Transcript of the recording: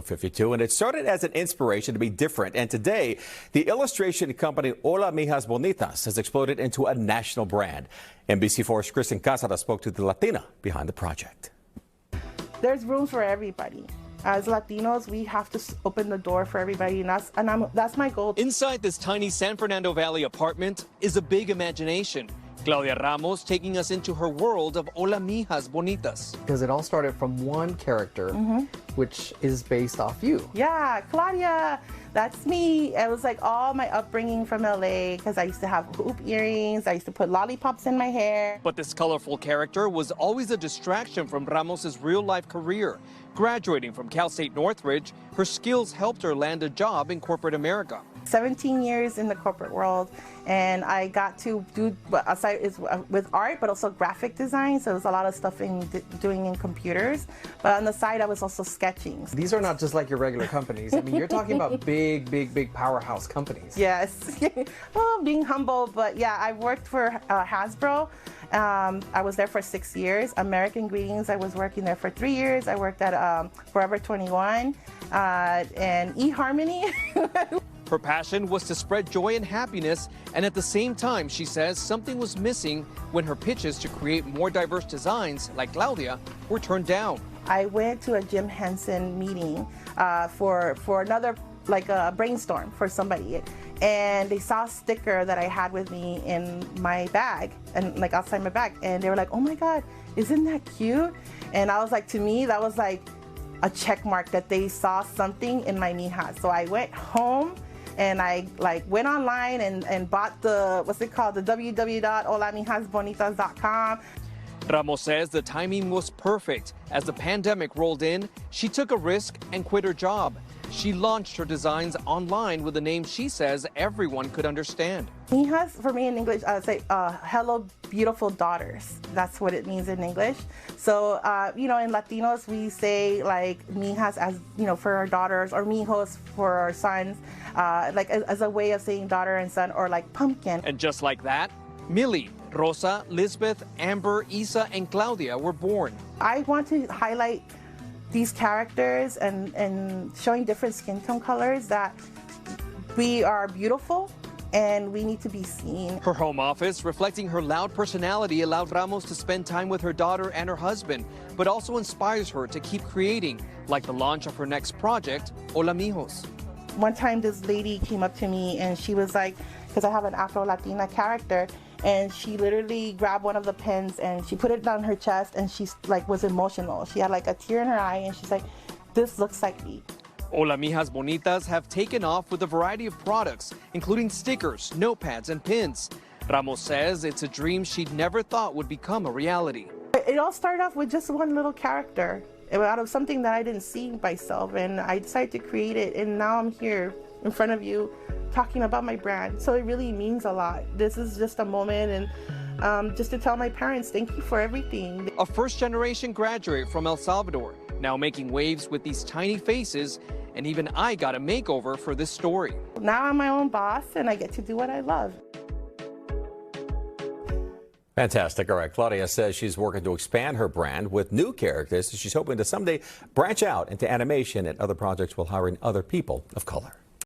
52, and it started as an inspiration to be different. And today, the illustration company Hola Mijas Bonitas has exploded into a national brand. NBC4's Christian Cazares spoke to the Latina behind the project. There's room for everybody. As Latinos, we have to open the door for everybody, and that's my goal. Inside this tiny San Fernando Valley apartment is a big imagination. Claudia Ramos taking us into her world of Hola Mijas Bonitas. Because it all started from one character, which is based off you. Yeah, Claudia, that's me. It was like all my upbringing from LA, because I used to have hoop earrings, I used to put lollipops in my hair. But this colorful character was always a distraction from Ramos's real-life career. Graduating from Cal State Northridge, her skills helped her land a job in corporate America. 17 years in the corporate world, and I got to do aside is with art, but also graphic design. So there's a lot of stuff doing in computers. But on the side, I was also sketching. These are not just like your regular companies. I mean, you're talking about big powerhouse companies. Yes. Well, being humble, but yeah, I worked for Hasbro. I was there for 6 years. American Greetings, I was working there for 3 years. I worked at Forever 21 and eHarmony. Her passion was to spread joy and happiness, and at the same time, she says something was missing when her pitches to create more diverse designs, like Claudia, were turned down. I went to a Jim Henson meeting for another, like a brainstorm for somebody, and they saw a sticker that I had with me in my bag, and like outside my bag, and they were like, "Oh my God, isn't that cute?" And I was like, to me, that was like a check mark that they saw something in my mijas. So I went home and I went online and bought the, what's it called, the www.holamijasbonitas.com. Ramos says the timing was perfect. As the pandemic rolled in, she took a risk and quit her job. She launched her designs online with a name she says everyone could understand. Mijas, for me in English, I would say, hello, beautiful daughters. That's what it means in English. So, you know, in Latinos, we say like mijas as, you know, for our daughters, or mijos for our sons, like as a way of saying daughter and son, or like pumpkin. And just like that, Millie, Rosa, Lisbeth, Amber, Isa, and Claudia were born. I want to highlight these characters and showing different skin tone colors, that we are beautiful and we need to be seen. Her home office, reflecting her loud personality, allowed Ramos to spend time with her daughter and her husband, but also inspires her to keep creating, like the launch of her next project, Hola Mijos. One time this lady came up to me and she was like, because I have an Afro-Latina character, and she literally grabbed one of the pens and she put it down her chest, and she like was emotional. She had like a tear in her eye, and she's like, "This looks like me." Hola Mijas Bonitas have taken off with a variety of products, including stickers, notepads, and pins. Ramos says it's a dream she'd never thought would become a reality. It all started off with just one little character, out of something that I didn't see myself, and I decided to create it, and now I'm here in front of you talking about my brand. So it really means a lot. This is just a moment, and just to tell my parents, thank you for everything. A first-generation graduate from El Salvador, now making waves with these tiny faces, and even I got a makeover for this story. Now I'm my own boss, and I get to do what I love. Fantastic. All right. Claudia says she's working to expand her brand with new characters. She's hoping to someday branch out into animation and other projects while hiring other people of color.